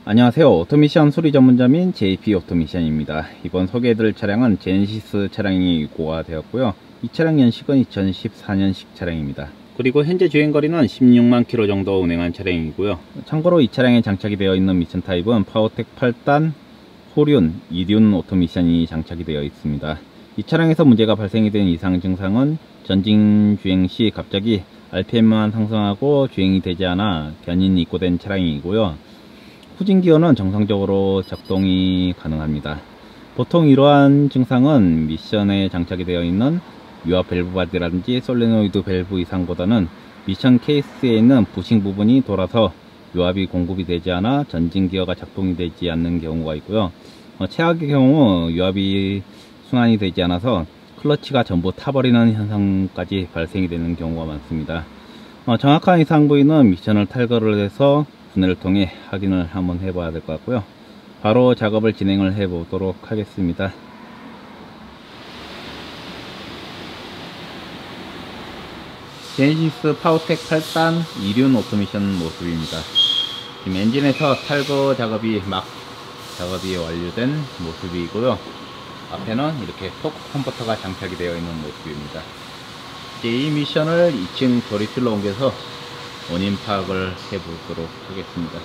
안녕하세요. 오토미션 수리 전문점인 JP 오토미션입니다. 이번 소개해드릴 차량은 제네시스 차량이 입고가 되었고요. 이 차량 연식은 2014년식 차량입니다. 그리고 현재 주행거리는 16만 킬로 정도 운행한 차량이고요. 참고로 이 차량에 장착이 되어 있는 미션 타입은 파워텍 8단 호륜, 이륜 오토미션이 장착이 되어 있습니다. 이 차량에서 문제가 발생이 된 이상 증상은 전진 주행 시 갑자기 RPM만 상승하고 주행이 되지 않아 견인이 입고된 차량이고요. 후진 기어는 정상적으로 작동이 가능합니다. 보통 이러한 증상은 미션에 장착이 되어 있는 유압 밸브 바디라든지 솔레노이드 밸브 이상보다는 미션 케이스에 있는 부싱 부분이 돌아서 유압이 공급이 되지 않아 전진 기어가 작동이 되지 않는 경우가 있고요. 최악의 경우 유압이 순환이 되지 않아서 클러치가 전부 타버리는 현상까지 발생이 되는 경우가 많습니다. 정확한 이상 부위는 미션을 탈거를 해서 분해를 통해 확인을 한번 해봐야 될 것 같고요. 바로 작업을 진행을 해 보도록 하겠습니다. 제네시스 파워텍 8단 이륜 오토미션 모습입니다. 지금 엔진에서 탈거 작업이 완료된 모습이고요. 앞에는 이렇게 토크 컨버터가 장착이 되어 있는 모습입니다. 이제 이 미션을 2층 조립실로 옮겨서 원인 파악을 해 보도록 하겠습니다.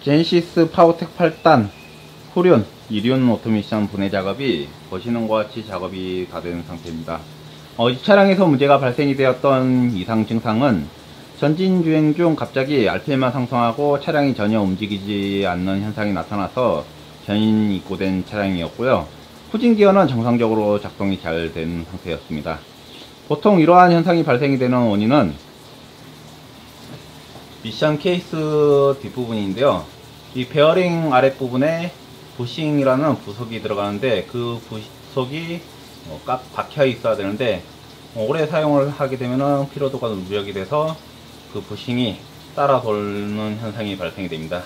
제네시스 파워텍 8단 후륜, 2륜 오토미션 분해 작업이 보시는 것과 같이 작업이 다 된 상태입니다. 이 차량에서 문제가 발생이 되었던 이상 증상은 전진 주행 중 갑자기 RPM만 상승하고 차량이 전혀 움직이지 않는 현상이 나타나서 전인 입고된 차량이었고요. 후진 기어는 정상적으로 작동이 잘 된 상태였습니다. 보통 이러한 현상이 발생이 되는 원인은 미션 케이스 뒷부분인데요. 이 베어링 아랫부분에 부싱이라는 부속이 들어가는데 그 부속이 꽉 박혀 있어야 되는데 오래 사용을 하게 되면 피로도가 누적이 돼서 그 부싱이 따라 돌는 현상이 발생이 됩니다.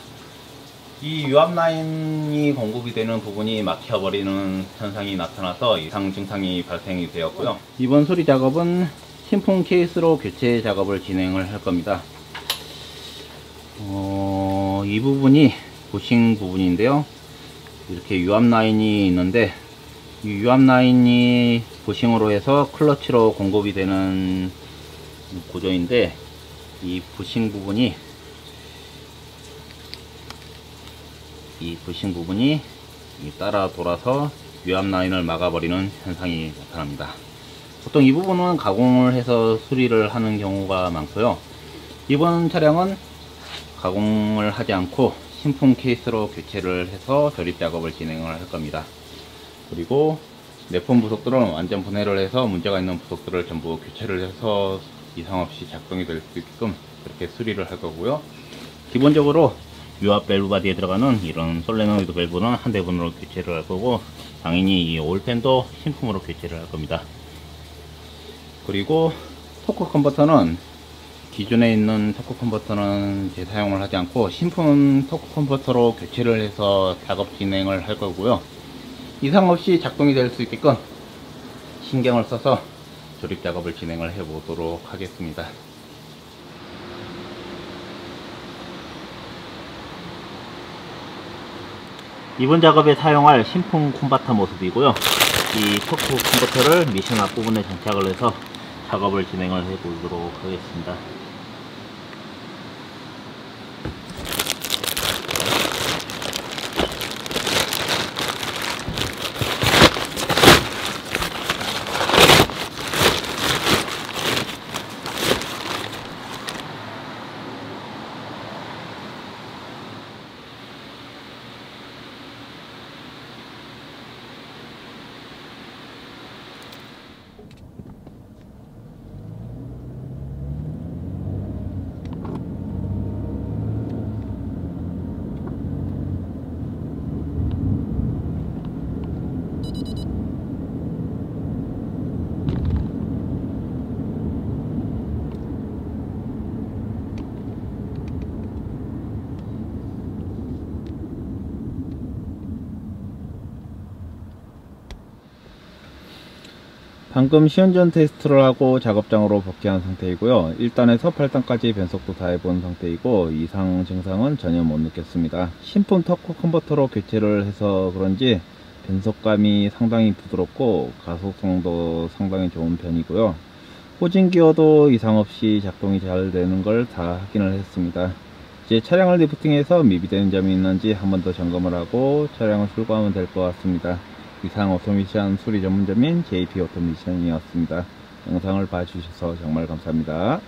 이 유압 라인이 공급이 되는 부분이 막혀버리는 현상이 나타나서 이상 증상이 발생이 되었고요. 이번 수리 작업은 신품 케이스로 교체 작업을 진행을 할 겁니다. 이 부분이 부싱 부분인데요. 이렇게 유압 라인이 있는데 이 유압 라인이 부싱으로 해서 클러치로 공급이 되는 구조인데 이 부싱 부분이 따라 돌아서 유압 라인을 막아버리는 현상이 나타납니다. 보통 이 부분은 가공을 해서 수리를 하는 경우가 많고요. 이번 차량은 가공을 하지 않고 신품 케이스로 교체를 해서 조립 작업을 진행을 할 겁니다. 그리고 내폰 부속들은 완전 분해를 해서 문제가 있는 부속들을 전부 교체를 해서 이상 없이 작동이 될 수 있게끔 그렇게 수리를 할 거고요. 기본적으로 유압 밸브 바디에 들어가는 이런 솔레노이드 밸브는 한 대분으로 교체를 할 거고, 당연히 이 오일팬도 신품으로 교체를 할 겁니다. 그리고 토크 컨버터는 기존에 있는 토크 컨버터는 재사용을 하지 않고 신품 토크 컨버터로 교체를 해서 작업 진행을 할 거고요. 이상 없이 작동이 될 수 있게끔 신경을 써서 조립 작업을 진행을 해 보도록 하겠습니다. 이번 작업에 사용할 신품 콘버터 모습이고요. 이 토크 컨버터를 미션 앞부분에 장착을 해서 작업을 진행을 해 보도록 하겠습니다. 방금 시운전 테스트를 하고 작업장으로 복귀한 상태이고요. 1단에서 8단까지 변속도 다 해본 상태이고 이상 증상은 전혀 못 느꼈습니다. 신품 토크 컨버터로 교체를 해서 그런지 변속감이 상당히 부드럽고 가속성도 상당히 좋은 편이고요. 후진 기어도 이상 없이 작동이 잘 되는 걸 다 확인을 했습니다. 이제 차량을 리프팅해서 미비되는 점이 있는지 한 번 더 점검을 하고 차량을 출고하면 될 것 같습니다. 이상 오토미션 수리 전문점인 JP 오토미션이었습니다. 영상을 봐주셔서 정말 감사합니다.